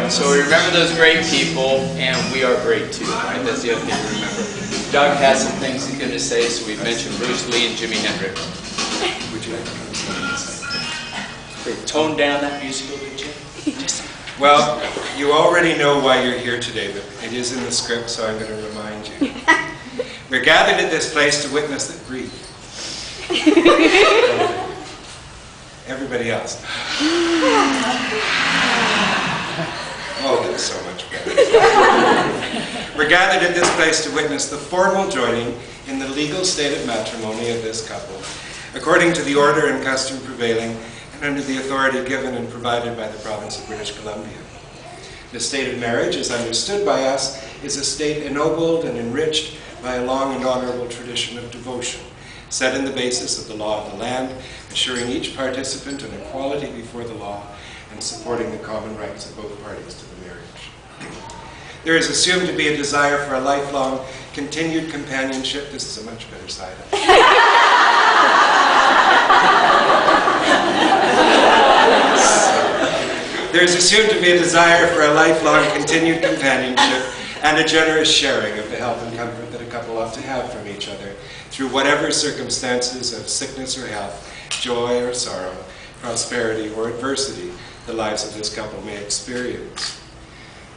So we remember those great people, and we are great too, right? That's the other thing to remember. Doug has some things he's going to say, so we've mentioned Bruce Lee and Jimi Hendrix. Would you like to come Great. Tone down that music a little bit, Jim. Well, you already know why you're here today, but it is in the script, so I'm going to remind you. We're gathered at this place to witness the grief. Everybody else. Oh, that's so much better. We're gathered at this place to witness the formal joining in the legal state of matrimony of this couple, according to the order and custom prevailing and under the authority given and provided by the province of British Columbia. The state of marriage, as understood by us, is a state ennobled and enriched by a long and honorable tradition of devotion, set in the basis of the law of the land, assuring each participant an equality before the law and supporting the common rights of both parties to the marriage. There is assumed to be a desire for a lifelong, continued companionship. This is a much better side of it. There is assumed to be a desire for a lifelong, continued companionship and a generous sharing of the help and comfort that a couple ought to have from each other through whatever circumstances of sickness or health, joy or sorrow, prosperity or adversity the lives of this couple may experience.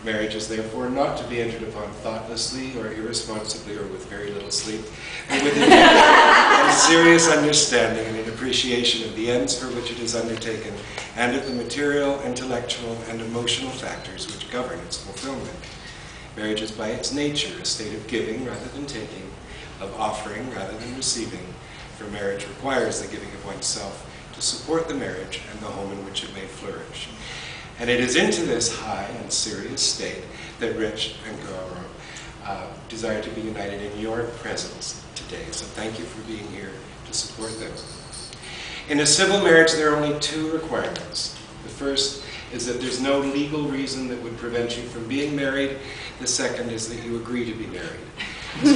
Marriage is therefore not to be entered upon thoughtlessly or irresponsibly or with very little sleep, but with a serious understanding and an appreciation of the ends for which it is undertaken and of the material, intellectual, and emotional factors which govern its fulfillment. Marriage is by its nature a state of giving rather than taking, of offering rather than receiving, for marriage requires the giving of oneself to support the marriage and the home in which it may flourish. And it is into this high and serious state that Rich and Kaoru desire to be united in your presence today. So thank you for being here to support them. In a civil marriage, there are only two requirements. The first is that there's no legal reason that would prevent you from being married. The second is that you agree to be married. So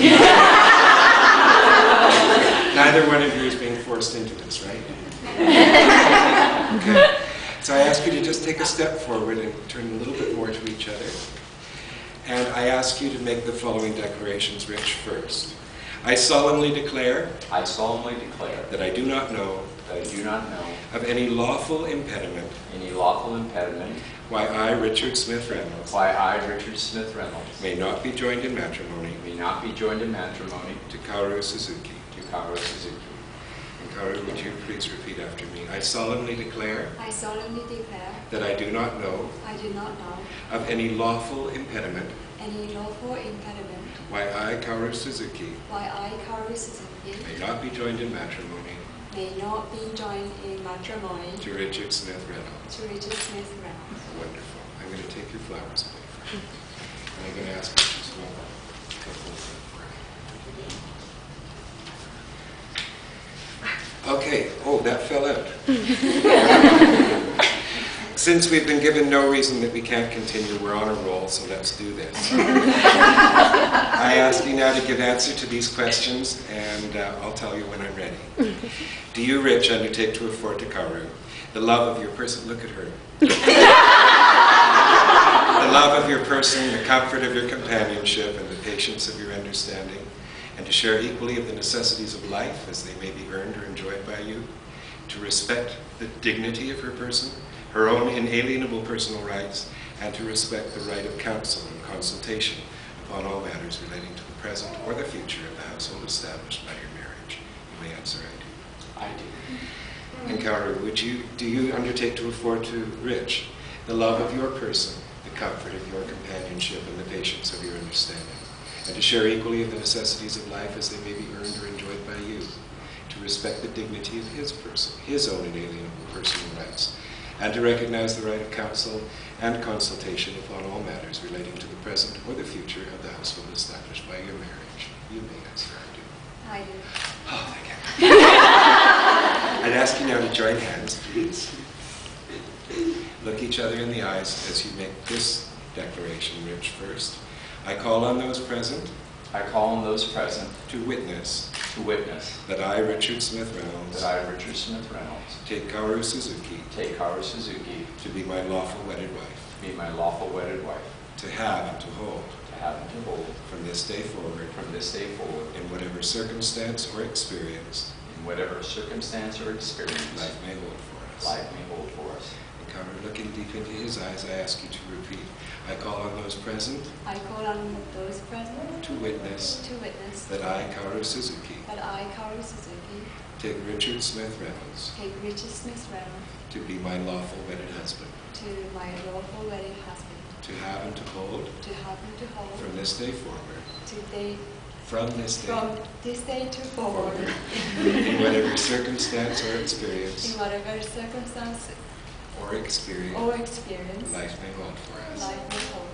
neither one of you is being forced into this, right? Okay. So I ask you to just take a step forward and turn a little bit more to each other. And I ask you to make the following declarations, Rich, first. I solemnly declare. I solemnly declare. That I do not know. That I do not know. Of any lawful impediment. Any lawful impediment. Why I, Richard Smith Reynolds. Why I, Richard Smith Reynolds. May not be joined in matrimony. May not be joined in matrimony. To Kaoru Suzuki. To Kaoru Suzuki. Kaoru, would you please repeat after me? I solemnly declare. I solemnly declare. That I do not know. I do not know. Of any lawful impediment. Any lawful impediment. Why I, Kaoru Suzuki. Why I, Kaoru Suzuki. May not be joined in matrimony. May not be joined in matrimony. To Richard Smith Reynolds. To Richard Smith Reynolds. Wonderful. I'm going to take your flowers away from you. And I'm going to ask you to smell them. Okay, oh, that fell out. Since we've been given no reason that we can't continue, we're on a roll, so let's do this. I ask you now to give answer to these questions, and I'll tell you when I'm ready. Do you, Rich, undertake to afford to Kaoru the love of your person? Look at her. The love of your person, the comfort of your companionship, and the patience of your understanding, and to share equally of the necessities of life as they may be earned or enjoyed by you, to respect the dignity of her person, her own inalienable personal rights, and to respect the right of counsel and consultation upon all matters relating to the present or the future of the household established by your marriage. You may answer, I do. I do. And Kaoru, do you undertake to afford to Rich the love of your person, the comfort of your companionship, and the patience of your understanding, and to share equally of the necessities of life as they may be earned or enjoyed by you, to respect the dignity of his person, his own inalienable personal rights, and to recognize the right of counsel and consultation upon all matters relating to the present or the future of the household established by your marriage. You may answer, I do. I do. Oh, thank you. I'd ask you now to join hands, please. Look each other in the eyes as you make this declaration, Rich, first. I call on those present. I call on those present. To witness. To witness. That I, Richard Smith Reynolds. That I, Richard Smith Reynolds. Take Kaoru Suzuki. Take Kaoru Suzuki. To be my lawful wedded wife. be my lawful wedded wife, to have and to hold, to have and to hold, from this day forward, from this day forward, in whatever circumstance or experience in whatever circumstance or experience life may hold for us. life may hold for us. And Kaoru, looking deep into his eyes, I ask you to repeat. I call on those present I call on those present to witness to witness that I, Kaoru Suzuki, that I, Kaoru Suzuki, take Richard Smith Reynolds take Richard Smith Reynolds to be my lawful wedded husband, to my lawful wedded husband, to have and to hold to have and to hold from this day forward, from this day to forward, in whatever circumstance or experience in whatever circumstance or experience or experience life may hold for us. life may hold.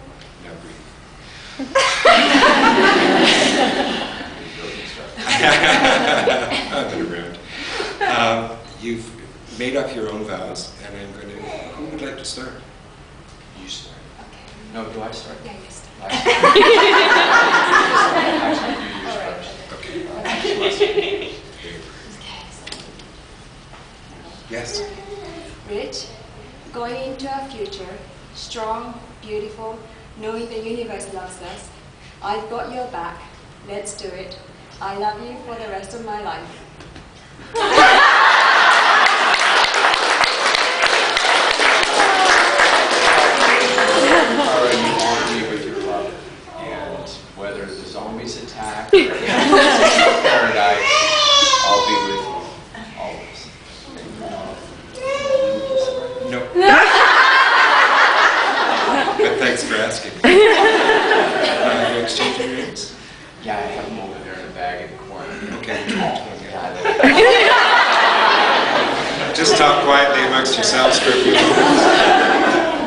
Now breathe. I've been around. You've made up your own vows, and I'm going to. Who would like to start? You start. Okay. No, do I start? Yeah, you start. Actually, you use All right. first. Okay. Okay, so Yes. Rich, going into our future, strong, beautiful, knowing the universe loves us. I've got your back. Let's do it. I love you for the rest of my life. Kaoru, you honor me with your love, and whether the zombies attack or paradise, I'll be with you always. No. But thanks for asking. You exchange your rings? Yeah, I have them over there in a bag in the corner. Okay. Just talk quietly amongst yourselves for a few moments.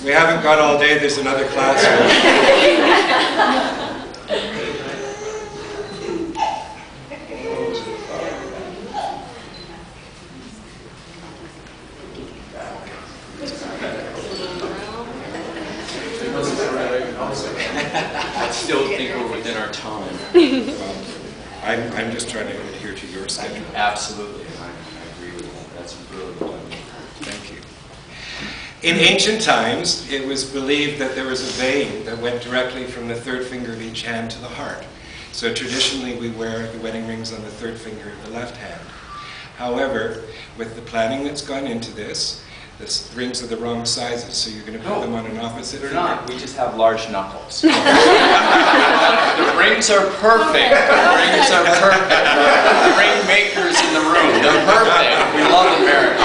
We haven't got all day, there's another classroom. I still think we're within our time. I'm just trying to adhere to your schedule. Absolutely, I agree with that. That's brilliant. Thank you. In ancient times, it was believed that there was a vein that went directly from the third finger of each hand to the heart. So traditionally, we wear the wedding rings on the third finger of the left hand. However, with the planning that's gone into this, the rings are the wrong sizes, so you're going to put them on an opposite They're finger. not. We just have large knuckles. The rings are perfect. The rings are perfect. The ring makers in the room, they're perfect. We love the marriage.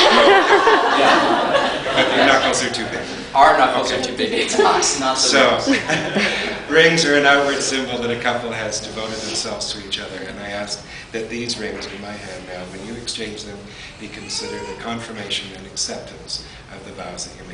Yeah. But your knuckles are too big. Our knuckles are too big. It's us, not the So, rings. rings are an outward symbol that a couple has devoted themselves to each other, and I ask that these rings in my hand now, when you exchange them, be considered a confirmation and acceptance of the vows that you made.